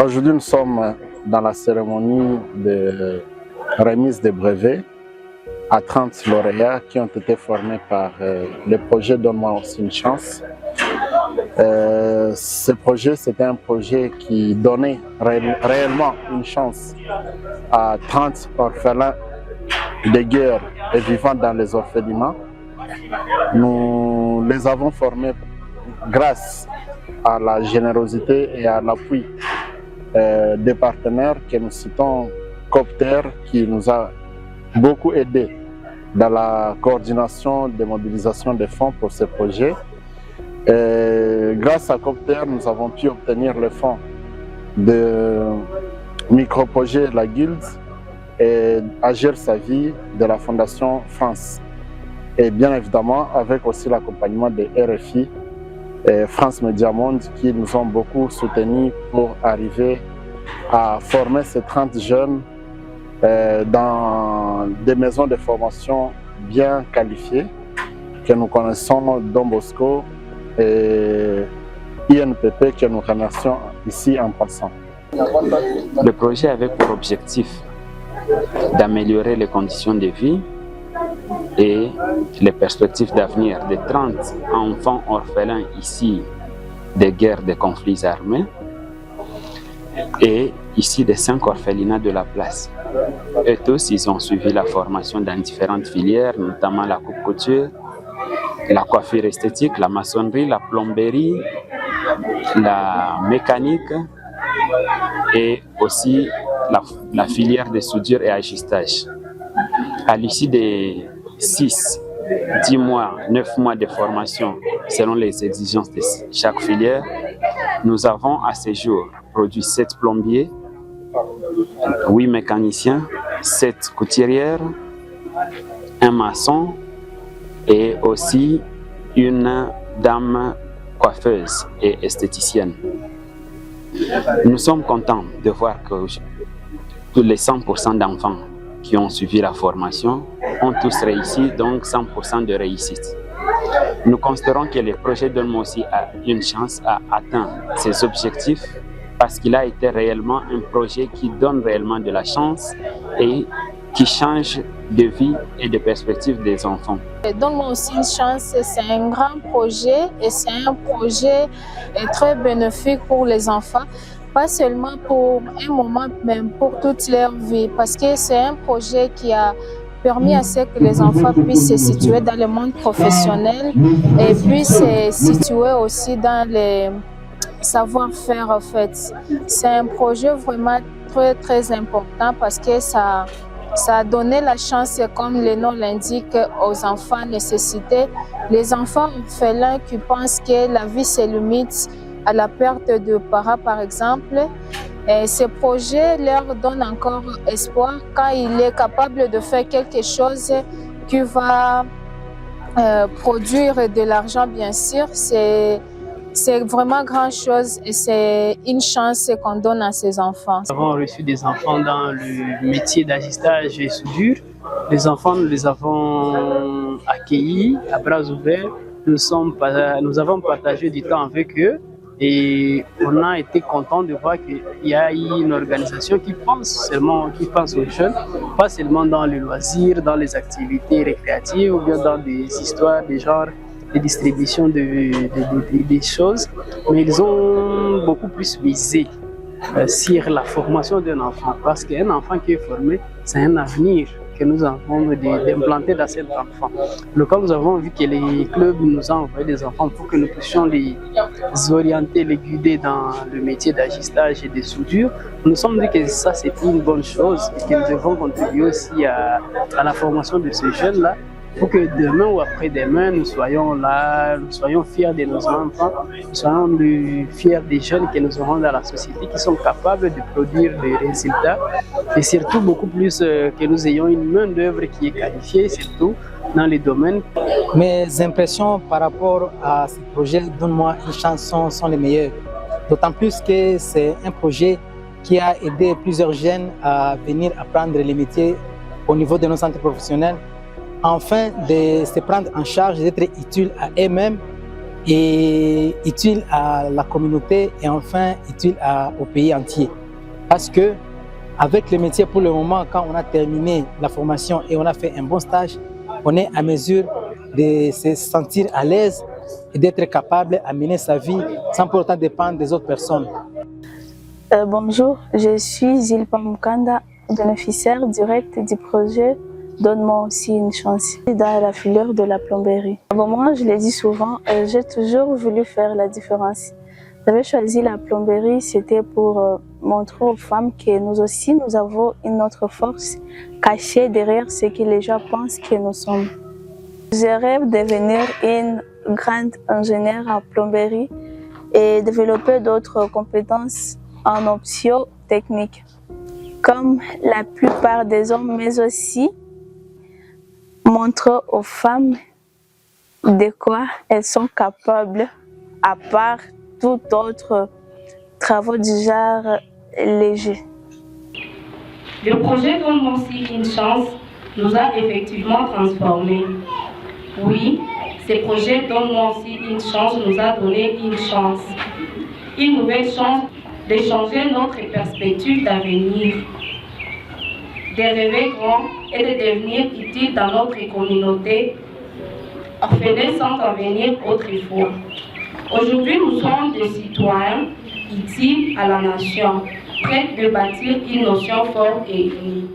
Aujourd'hui, nous sommes dans la cérémonie de remise des brevets à 30 lauréats qui ont été formés par le projet Donne-moi aussi une chance. Ce projet, c'était un projet qui donnait réellement une chance à 30 orphelins de guerre et vivant dans les orphelinats. Nous les avons formés grâce à la générosité et à l'appui des partenaires que nous citons Copter, qui nous a beaucoup aidé dans la coordination des mobilisations des fonds pour ce projet. Grâce à Copter, nous avons pu obtenir le fonds de micro-projet La Guilde et Agir sa vie de la Fondation France. Et bien évidemment, avec aussi l'accompagnement de RFI et France Média Monde qui nous ont beaucoup soutenus pour arriver à former ces 30 jeunes dans des maisons de formation bien qualifiées que nous connaissons, Don Bosco et INPP, que nous remercions ici en passant. Le projet avait pour objectif d'améliorer les conditions de vie et les perspectives d'avenir de 30 enfants orphelins ici des guerres, des conflits armés et ici des 5 orphelinats de la place. Et tous, ils ont suivi la formation dans différentes filières, notamment la coupe-couture, la coiffure esthétique, la maçonnerie, la plomberie, la mécanique et aussi la filière de soudure et ajustage. À l'issue des 6, 10 mois, 9 mois de formation selon les exigences de chaque filière, nous avons à ce jour produit 7 plombiers, 8 mécaniciens, 7 couturières, un maçon et aussi une dame coiffeuse et esthéticienne. Nous sommes contents de voir que tous les 100% d'enfants qui ont suivi la formation ont tous réussi, donc 100% de réussite. Nous considérons que le projet Donne-moi aussi a une chance à atteindre ses objectifs parce qu'il a été réellement un projet qui donne réellement de la chance et qui change de vie et de perspective des enfants. Donne-moi aussi une chance, c'est un grand projet et c'est un projet très bénéfique pour les enfants, pas seulement pour un moment, mais pour toute leur vie, parce que c'est un projet qui a permis à ce que les enfants puissent se situer dans le monde professionnel et puissent se situer aussi dans les savoir-faire en fait. C'est un projet vraiment très important parce que ça a donné la chance, comme le nom l'indique, aux enfants nécessités. Les enfants orphelins qui pensent que la vie se limite à la perte de parents par exemple. Et ce projet leur donne encore espoir quand il est capable de faire quelque chose qui va produire de l'argent bien sûr. C'est vraiment grand chose et c'est une chance qu'on donne à ces enfants. Nous avons reçu des enfants dans le métier d'ajustage et soudure. Les enfants, nous les avons accueillis à bras ouverts. Nous avons partagé du temps avec eux et on a été content de voir qu'il y a une organisation qui pense aux jeunes, pas seulement dans le loisir, dans les activités récréatives ou bien dans des histoires de genre de distribution des choses, mais ils ont beaucoup plus misé sur la formation d'un enfant, parce qu'un enfant qui est formé, c'est un avenir que nous avons d'implanter dans cet enfant. Quand nous avons vu que les clubs nous ont envoyé des enfants pour que nous puissions les orienter, les guider dans le métier d'ajustage et de soudure, nous nous sommes dit que ça c'est une bonne chose et que nous devons contribuer aussi à la formation de ces jeunes-là, pour que demain ou après-demain, nous soyons là, nous soyons fiers de nos enfants, nous soyons fiers des jeunes que nous aurons dans la société qui sont capables de produire des résultats et surtout beaucoup plus que nous ayons une main-d'œuvre qui est qualifiée, surtout dans les domaines. Mes impressions par rapport à ce projet Donne-moi une chance sont les meilleures. D'autant plus que c'est un projet qui a aidé plusieurs jeunes à venir apprendre les métiers au niveau de nos centres professionnels, afin de se prendre en charge, d'être utiles à eux-mêmes et utile à la communauté et enfin utile au pays entier. Parce que avec le métier, pour le moment, quand on a terminé la formation et on a fait un bon stage, on est à mesure de se sentir à l'aise et d'être capable à mener sa vie sans pour autant dépendre des autres personnes. Bonjour, je suis Zilpa Mukanda, bénéficiaire direct du projet Donne-moi aussi une chance dans la filière de la plomberie. Moi, je le dis souvent, j'ai toujours voulu faire la différence. J'avais choisi la plomberie, c'était pour montrer aux femmes que nous aussi, nous avons une autre force cachée derrière ce que les gens pensent que nous sommes. Je rêve de devenir une grande ingénieure en plomberie et développer d'autres compétences en options techniques, comme la plupart des hommes, mais aussi montrer aux femmes de quoi elles sont capables, à part tout autre travaux du genre léger. Le projet Donne-moi aussi une chance nous a effectivement transformés. Oui, ce projet Donne-moi aussi une chance nous a donné une chance. Une nouvelle chance de changer notre perspective d'avenir, de rêver grand et de devenir utile dans notre communauté, orphelins sans avenir autrefois. Aujourd'hui, nous sommes des citoyens utiles à la nation, prêts de bâtir une nation forte et unie.